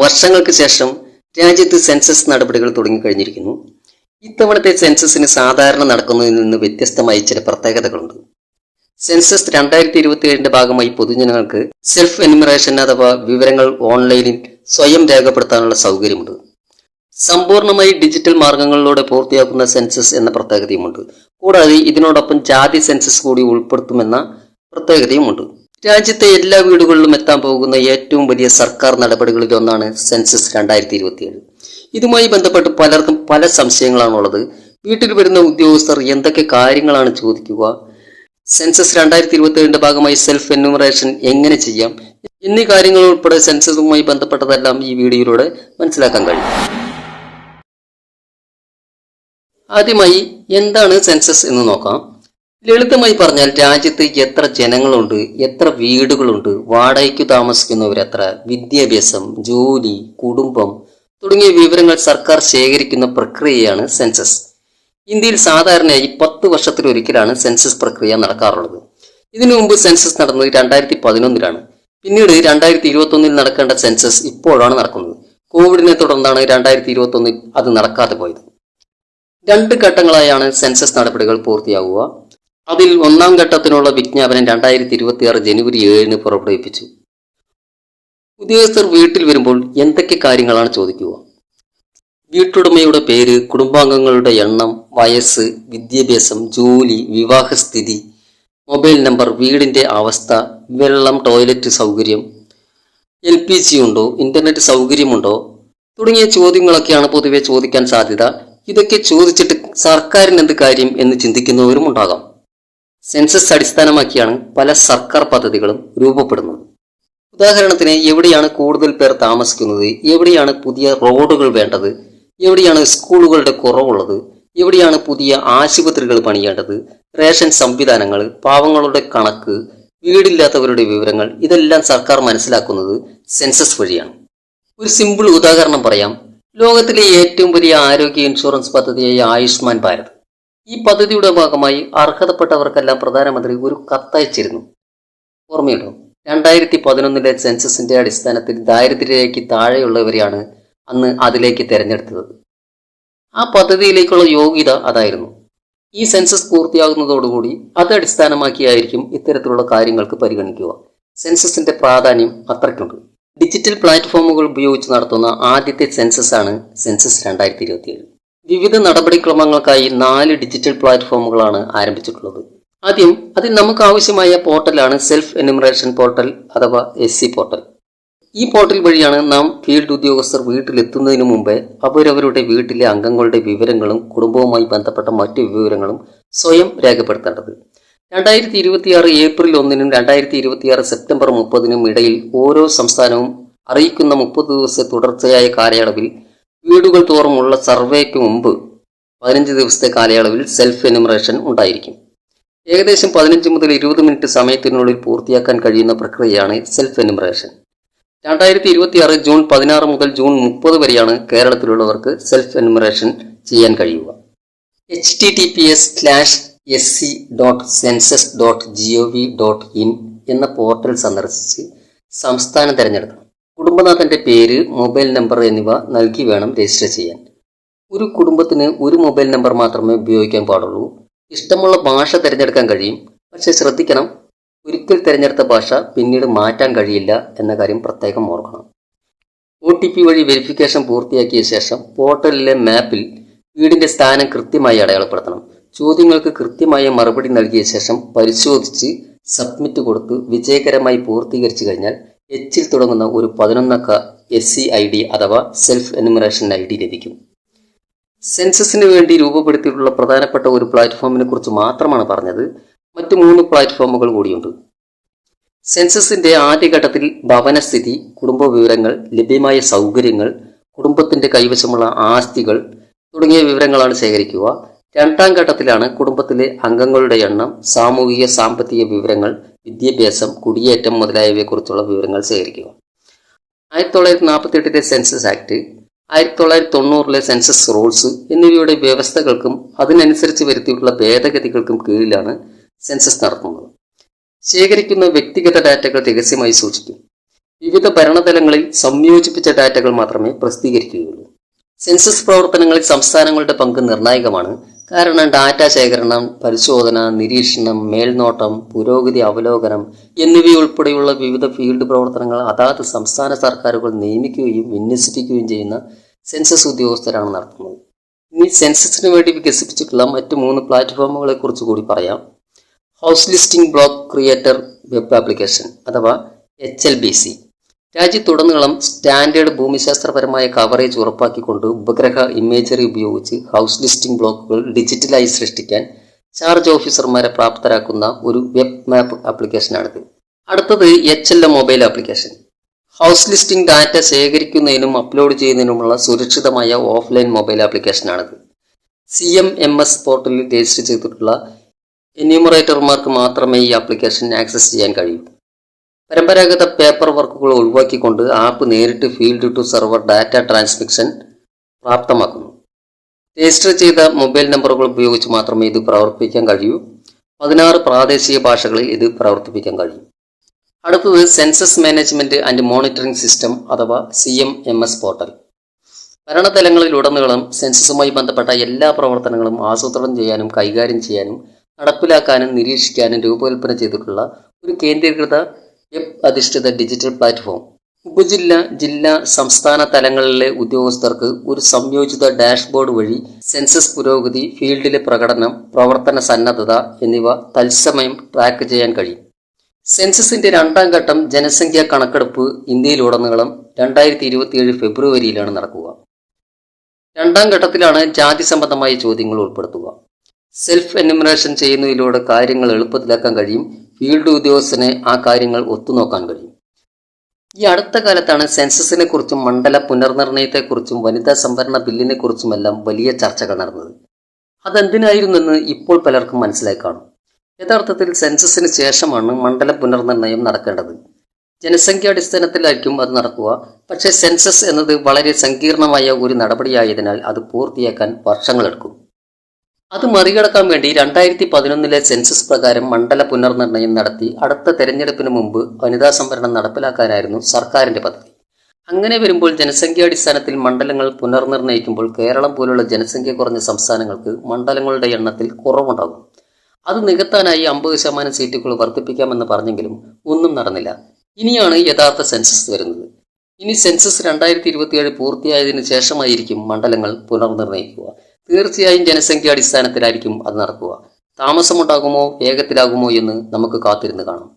വർഷങ്ങൾക്ക് ശേഷം രാജ്യത്ത് സെൻസസ് നടപടികൾ തുടങ്ങിക്കഴിഞ്ഞിരിക്കുന്നു. ഇത്തവണത്തെ സെൻസസിന് സാധാരണ നടക്കുന്നതിൽ നിന്ന് വ്യത്യസ്തമായി ചില പ്രത്യേകതകളുണ്ട്. സെൻസസ് 2027 ഭാഗമായി പൊതുജനങ്ങൾക്ക് സെൽഫ് എന്യൂമറേഷൻ അഥവാ വിവരങ്ങൾ ഓൺലൈനിൽ സ്വയം രേഖപ്പെടുത്താനുള്ള സൗകര്യമുണ്ട്. സമ്പൂർണമായി ഡിജിറ്റൽ മാർഗങ്ങളിലൂടെ പൂർത്തിയാക്കുന്ന സെൻസസ് എന്ന പ്രത്യേകതയുമുണ്ട്. കൂടാതെ ഇതിനോടൊപ്പം ജാതി സെൻസസ് കൂടി ഉൾപ്പെടുത്തുമെന്ന പ്രത്യേകതയുമുണ്ട്. രാജ്യത്തെ എല്ലാ വീടുകളിലും എത്താൻ പോകുന്ന ഏറ്റവും വലിയ സർക്കാർ നടപടികളിൽ ഒന്നാണ് സെൻസസ് 2027. ഇതുമായി ബന്ധപ്പെട്ട് പലർക്കും പല സംശയങ്ങളാണുള്ളത്. വീട്ടിൽ വരുന്ന ഉദ്യോഗസ്ഥർ എന്തൊക്കെ കാര്യങ്ങളാണ് ചോദിക്കുക, സെൻസസ് 2027 ഭാഗമായി സെൽഫ് എന്യൂമറേഷൻ എങ്ങനെ ചെയ്യാം എന്നീ കാര്യങ്ങൾ ഉൾപ്പെടെ സെൻസസുമായി ബന്ധപ്പെട്ടതെല്ലാം ഈ വീഡിയോയിലൂടെ മനസ്സിലാക്കാൻ കഴിയും. ആദ്യമായി എന്താണ് സെൻസസ് എന്ന് നോക്കാം. ലളിതമായി പറഞ്ഞാൽ രാജ്യത്ത് എത്ര ജനങ്ങളുണ്ട്, എത്ര വീടുകളുണ്ട്, വാടകയ്ക്ക് താമസിക്കുന്നവരെത്ര, വിദ്യാഭ്യാസം, ജോലി, കുടുംബം തുടങ്ങിയ വിവരങ്ങൾ സർക്കാർ ശേഖരിക്കുന്ന പ്രക്രിയയാണ് സെൻസസ്. ഇന്ത്യയിൽ സാധാരണയായി 10 വർഷത്തിലൊരിക്കലാണ് സെൻസസ് പ്രക്രിയ നടക്കാറുള്ളത്. ഇതിനു മുമ്പ് സെൻസസ് നടന്നത് 2011 പിന്നീട് 2021 നടക്കേണ്ട സെൻസസ് ഇപ്പോഴാണ് നടക്കുന്നത്. കോവിഡിനെ തുടർന്നാണ് 2021 അത് നടക്കാതെ പോയത്. 2 ഘട്ടങ്ങളായാണ് സെൻസസ് നടപടികൾ പൂർത്തിയാകുക. അതിൽ 1ാം ഘട്ടത്തിനുള്ള വിജ്ഞാപനം 2026 ജനുവരി 7 പുറപ്പെടുവിപ്പിച്ചു. ഉദ്യോഗസ്ഥർ വീട്ടിൽ വരുമ്പോൾ എന്തൊക്കെ കാര്യങ്ങളാണ് ചോദിക്കുക? വീട്ടുടമയുടെ പേര്, കുടുംബാംഗങ്ങളുടെ എണ്ണം, വയസ്സ്, വിദ്യാഭ്യാസം, ജോലി, വിവാഹസ്ഥിതി, മൊബൈൽ നമ്പർ, വീടിന്റെ അവസ്ഥ, വെള്ളം, ടോയ്ലറ്റ് സൗകര്യം, LPG ഉണ്ടോ, ഇന്റർനെറ്റ് സൗകര്യമുണ്ടോ തുടങ്ങിയ ചോദ്യങ്ങളൊക്കെയാണ് പൊതുവെ ചോദിക്കാൻ സാധ്യത. ഇതൊക്കെ ചോദിച്ചിട്ട് സർക്കാരിന് എന്ത് കാര്യം എന്ന് ചിന്തിക്കുന്നവരും ഉണ്ടാകാം. സെൻസസ് അടിസ്ഥാനമാക്കിയാണ് പല സർക്കാർ പദ്ധതികളും രൂപപ്പെടുന്നത്. ഉദാഹരണത്തിന്, എവിടെയാണ് കൂടുതൽ പേർ താമസിക്കുന്നത്, എവിടെയാണ് പുതിയ റോഡുകൾ വേണ്ടത്, എവിടെയാണ് സ്കൂളുകളുടെ കുറവുള്ളത്, എവിടെയാണ് പുതിയ ആശുപത്രികൾ പണിയേണ്ടത്, റേഷൻ സംവിധാനങ്ങൾ, പാവങ്ങളുടെ കണക്ക്, വീടില്ലാത്തവരുടെ വിവരങ്ങൾ, ഇതെല്ലാം സർക്കാർ മനസ്സിലാക്കുന്നത് സെൻസസ് വഴിയാണ്. ഒരു സിമ്പിൾ ഉദാഹരണം പറയാം. ലോകത്തിലെ ഏറ്റവും വലിയ ആരോഗ്യ ഇൻഷുറൻസ് പദ്ധതിയായ ആയുഷ്മാൻ ഭാരത്. ഈ പദ്ധതിയുടെ ഭാഗമായി അർഹതപ്പെട്ടവർക്കെല്ലാം പ്രധാനമന്ത്രി ഒരു കത്തയച്ചിരുന്നു. ഓർമ്മയുണ്ടോ? 2011 സെൻസസിന്റെ അടിസ്ഥാനത്തിൽ ദാരിദ്ര്യരേഖയ്ക്ക് താഴെയുള്ളവരെയാണ് അന്ന് അതിലേക്ക് തിരഞ്ഞെടുത്തത്. ആ പദ്ധതിയിലേക്കുള്ള യോഗ്യത അതായിരുന്നു. ഈ സെൻസസ് പൂർത്തിയാകുന്നതോടുകൂടി അത് അടിസ്ഥാനമാക്കിയായിരിക്കും ഇത്തരത്തിലുള്ള കാര്യങ്ങൾക്ക് പരിഗണിക്കുക. സെൻസസിന്റെ പ്രാധാന്യം അത്രയ്ക്കുണ്ട്. ഡിജിറ്റൽ പ്ലാറ്റ്ഫോമുകൾ ഉപയോഗിച്ച് നടത്തുന്ന ആദ്യത്തെ സെൻസസ് ആണ് സെൻസസ് 2027. വിവിധ നടപടിക്രമങ്ങൾക്കായി 4 ഡിജിറ്റൽ പ്ലാറ്റ്ഫോമുകളാണ് ആരംഭിച്ചിട്ടുള്ളത്. ആദ്യം അതിൽ നമുക്ക് ആവശ്യമായ പോർട്ടലാണ് സെൽഫ് എന്യൂമറേഷൻ പോർട്ടൽ അഥവാ SC പോർട്ടൽ. ഈ പോർട്ടൽ വഴിയാണ് നാം ഫീൽഡ് ഉദ്യോഗസ്ഥർ വീട്ടിലെത്തുന്നതിന് മുമ്പേ അവരവരുടെ വീട്ടിലെ അംഗങ്ങളുടെ വിവരങ്ങളും കുടുംബവുമായി ബന്ധപ്പെട്ട മറ്റു വിവരങ്ങളും സ്വയം രേഖപ്പെടുത്തേണ്ടത്. 2026 ഏപ്രിൽ 1 2026 സെപ്റ്റംബർ 30 ഇടയിൽ ഓരോ സംസ്ഥാനവും അറിയിക്കുന്ന 30 ദിവസത്തെ തുടർച്ചയായ കാലയളവിൽ വീടുകൾ തോറുമുള്ള സർവേക്ക് മുമ്പ് 15 ദിവസത്തെ കാലയളവിൽ സെൽഫ് എന്യൂമറേഷൻ ഉണ്ടായിരിക്കും. ഏകദേശം 15 മുതൽ 20 മിനിറ്റ് സമയത്തിനുള്ളിൽ പൂർത്തിയാക്കാൻ കഴിയുന്ന പ്രക്രിയയാണ് സെൽഫ് എന്യൂമറേഷൻ. 2026 ജൂൺ 16 മുതൽ ജൂൺ 30 വരെയാണ് കേരളത്തിലുള്ളവർക്ക് സെൽഫ് എന്യൂമറേഷൻ ചെയ്യാൻ കഴിയുക. https:/sc.census.gov.in എന്ന പോർട്ടൽ സന്ദർശിച്ച് സംസ്ഥാനം തിരഞ്ഞെടുക്കണം. കുടുംബനാഥന്റെ പേര്, മൊബൈൽ നമ്പർ എന്നിവ നൽകി വേണം രജിസ്റ്റർ ചെയ്യാൻ. ഒരു കുടുംബത്തിന് ഒരു മൊബൈൽ നമ്പർ മാത്രമേ ഉപയോഗിക്കാൻ പാടുള്ളൂ. ഇഷ്ടമുള്ള ഭാഷ തിരഞ്ഞെടുക്കാൻ കഴിയും. പക്ഷെ ശ്രദ്ധിക്കണം, ഒരിക്കൽ തിരഞ്ഞെടുത്ത ഭാഷ പിന്നീട് മാറ്റാൻ കഴിയില്ല എന്ന കാര്യം പ്രത്യേകം ഓർക്കണം. OTP വഴി വെരിഫിക്കേഷൻ പൂർത്തിയാക്കിയ ശേഷം പോർട്ടലിലെ മാപ്പിൽ വീടിന്റെ സ്ഥാനം കൃത്യമായി അടയാളപ്പെടുത്തണം. ചോദ്യങ്ങൾക്ക് കൃത്യമായ മറുപടി നൽകിയ ശേഷം പരിശോധിച്ച് സബ്മിറ്റ് കൊടുത്ത് വിജയകരമായി പൂർത്തീകരിച്ചു കഴിഞ്ഞാൽ H-ൽ തുടങ്ങുന്ന ഒരു 11 അക്ക SC ID അഥവാ സെൽഫ് എന്യൂമറേഷൻ ID ലഭിക്കും. സെൻസസിന് വേണ്ടി രൂപപ്പെടുത്തിയിട്ടുള്ള പ്രധാനപ്പെട്ട ഒരു പ്ലാറ്റ്ഫോമിനെ കുറിച്ച് മാത്രമാണ് പറഞ്ഞത്. മറ്റു 3 പ്ലാറ്റ്ഫോമുകൾ കൂടിയുണ്ട്. സെൻസസിന്റെ ആദ്യഘട്ടത്തിൽ ഭവനസ്ഥിതി, കുടുംബ വിവരങ്ങൾ, ലഭ്യമായ സൗകര്യങ്ങൾ, കുടുംബത്തിന്റെ കൈവശമുള്ള ആസ്തികൾ തുടങ്ങിയ വിവരങ്ങളാണ് ശേഖരിക്കുക. 2ാം ഘട്ടത്തിലാണ് കുടുംബത്തിലെ അംഗങ്ങളുടെ എണ്ണം, സാമൂഹിക സാമ്പത്തിക വിവരങ്ങൾ, വിദ്യാഭ്യാസം, കുടിയേറ്റം മുതലായവയെക്കുറിച്ചുള്ള വിവരങ്ങൾ ശേഖരിക്കുക. 1948 സെൻസസ് ആക്ട്, 1990 സെൻസസ് റൂൾസ് എന്നിവയുടെ വ്യവസ്ഥകൾക്കും അതിനനുസരിച്ച് വരുത്തിയിട്ടുള്ള ഭേദഗതികൾക്കും കീഴിലാണ് സെൻസസ് നടത്തുന്നത്. ശേഖരിക്കുന്ന വ്യക്തിഗത ഡാറ്റകൾ രഹസ്യമായി സൂക്ഷിക്കും. വിവിധ ഭരണതലങ്ങളിൽ സംയോജിപ്പിച്ച ഡാറ്റകൾ മാത്രമേ പ്രസിദ്ധീകരിക്കുകയുള്ളൂ. സെൻസസ് പ്രവർത്തനങ്ങളിൽ സംസ്ഥാനങ്ങളുടെ പങ്ക് നിർണായകമാണ്. കാരണം ഡാറ്റ ശേഖരണം, പരിശോധന, നിരീക്ഷണം, മേൽനോട്ടം, പുരോഗതി അവലോകനം എന്നിവയുൾപ്പെടെയുള്ള വിവിധ ഫീൽഡ് പ്രവർത്തനങ്ങൾ അതാത് സംസ്ഥാന സർക്കാരുകൾ നിയമിക്കുകയും വിന്യസിപ്പിക്കുകയും ചെയ്യുന്ന സെൻസസ് ഉദ്യോഗസ്ഥരാണ് നടത്തുന്നത്. ഇനി സെൻസസിന് വേണ്ടി വികസിപ്പിച്ചിട്ടുള്ള മറ്റ് 3 പ്ലാറ്റ്ഫോമുകളെ കുറിച്ച് കൂടി പറയാം. House listing block creator web application അഥവാ HLBC. രാജ്യത്തുടനീളം സ്റ്റാൻഡേർഡ് ഭൂമിശാസ്ത്രപരമായ കവറേജ് ഉറപ്പാക്കിക്കൊണ്ട് ഉപഗ്രഹ ഇമേജറി ഉപയോഗിച്ച് ഹൗസ് ലിസ്റ്റിംഗ് ബ്ലോക്കുകൾ ഡിജിറ്റലായി സൃഷ്ടിക്കാൻ ചാർജ് ഓഫീസർമാരെ പ്രാപ്തരാക്കുന്ന ഒരു വെബ് മാപ്പ് ആപ്ലിക്കേഷനാണിത്. അടുത്തത് HLM mobile application. House listing data ശേഖരിക്കുന്നതിനും അപ്ലോഡ് ചെയ്യുന്നതിനുമുള്ള സുരക്ഷിതമായ ഓഫ്ലൈൻ മൊബൈൽ ആപ്ലിക്കേഷനാണിത്. CMMS പോർട്ടലിൽ രജിസ്റ്റർ ചെയ്തിട്ടുള്ള എന്യൂമറേറ്റർമാർക്ക് മാത്രമേ ഈ ആപ്ലിക്കേഷൻ ആക്സസ് ചെയ്യാൻ കഴിയൂ. പരമ്പരാഗത പേപ്പർ വർക്കുകൾ ഒഴിവാക്കിക്കൊണ്ട് ആപ്പ് നേരിട്ട് field to server data transmission പ്രാപ്തമാക്കുന്നു. രജിസ്റ്റർ ചെയ്ത മൊബൈൽ നമ്പറുകൾ ഉപയോഗിച്ച് മാത്രമേ ഇത് പ്രവർത്തിപ്പിക്കാൻ കഴിയൂ. 16 പ്രാദേശിക ഭാഷകളിൽ ഇത് പ്രവർത്തിപ്പിക്കാൻ കഴിയും. അടുത്തത് census management and monitoring system അഥവാ CMMS പോർട്ടൽ. ഭരണതലങ്ങളിലുടനീളം സെൻസസുമായി ബന്ധപ്പെട്ട എല്ലാ പ്രവർത്തനങ്ങളും ആസൂത്രണം ചെയ്യാനും കൈകാര്യം ചെയ്യാനും നടപ്പിലാക്കാനും നിരീക്ഷിക്കാനും രൂപകൽപ്പന ചെയ്തിട്ടുള്ള ഒരു കേന്ദ്രീകൃത വെബ് അധിഷ്ഠിത ഡിജിറ്റൽ പ്ലാറ്റ്ഫോം. ഉപജില്ല, ജില്ലാ, സംസ്ഥാന തലങ്ങളിലെ ഉദ്യോഗസ്ഥർക്ക് ഒരു സംയോജിത ഡാഷ്ബോർഡ് വഴി സെൻസസ് പുരോഗതി, ഫീൽഡിലെ പ്രകടനം, പ്രവർത്തന സന്നദ്ധത എന്നിവ തത്സമയം ട്രാക്ക് ചെയ്യാൻ കഴിയും. സെൻസസിന്റെ 2ാം ഘട്ടം ജനസംഖ്യാ കണക്കെടുപ്പ് ഇന്ത്യയിലുടനീളം 2027 ഫെബ്രുവരിയിലാണ് നടക്കുക. 2ാം ഘട്ടത്തിലാണ് ജാതി സംബന്ധമായ ചോദ്യങ്ങൾ ഉൾപ്പെടുത്തുക. സെൽഫ് എന്യൂമറേഷൻ ചെയ്യുന്നതിലൂടെ കാര്യങ്ങൾ എളുപ്പത്തിലാക്കാൻ കഴിയും. ഫീൽഡ് ഉദ്യോഗസ്ഥനെ ആ കാര്യങ്ങൾ ഒത്തുനോക്കാൻ കഴിയും. ഈ അടുത്ത കാലത്താണ് സെൻസസിനെ കുറിച്ചും മണ്ഡല പുനർനിർണയത്തെക്കുറിച്ചും വനിതാ സംവരണ ബില്ലിനെ കുറിച്ചുമെല്ലാം വലിയ ചർച്ചകൾ നടന്നത്. അതെന്തിനായിരുന്നെന്ന് ഇപ്പോൾ പലർക്കും മനസ്സിലായി കാണും. യഥാർത്ഥത്തിൽ സെൻസസിന് ശേഷമാണ് മണ്ഡല പുനർനിർണയം നടക്കേണ്ടത്. ജനസംഖ്യാടിസ്ഥാനത്തിലായിരിക്കും അത് നടക്കുക. പക്ഷേ സെൻസസ് എന്നത് വളരെ സങ്കീർണമായ ഒരു നടപടിയായതിനാൽ അത് പൂർത്തിയാക്കാൻ വർഷങ്ങളെടുക്കും. അത് മറികടക്കാൻ വേണ്ടി 2011 സെൻസസ് പ്രകാരം മണ്ഡല പുനർനിർണയം നടത്തി അടുത്ത തെരഞ്ഞെടുപ്പിന് മുമ്പ് വനിതാ സംവരണം നടപ്പിലാക്കാനായിരുന്നു സർക്കാരിന്റെ പദ്ധതി. അങ്ങനെ വരുമ്പോൾ ജനസംഖ്യാടിസ്ഥാനത്തിൽ മണ്ഡലങ്ങൾ പുനർനിർണയിക്കുമ്പോൾ കേരളം പോലുള്ള ജനസംഖ്യ കുറഞ്ഞ സംസ്ഥാനങ്ങൾക്ക് മണ്ഡലങ്ങളുടെ എണ്ണത്തിൽ കുറവുണ്ടാകും. അത് നികത്താനായി 50% സീറ്റുകൾ വർദ്ധിപ്പിക്കാമെന്ന് പറഞ്ഞെങ്കിലും ഒന്നും നടന്നില്ല. ഇനിയാണ് യഥാർത്ഥ സെൻസസ് വരുന്നത്. ഇനി സെൻസസ് 2027 പൂർത്തിയായതിനു ശേഷമായിരിക്കും മണ്ഡലങ്ങൾ പുനർനിർണയിക്കുക. തീർച്ചയായും ജനസംഖ്യാടിസ്ഥാനത്തിലായിരിക്കും അത് നടക്കുക. താമസമുണ്ടാകുമോ വേഗത്തിലാകുമോ എന്ന് നമുക്ക് കാത്തിരുന്ന് കാണാം.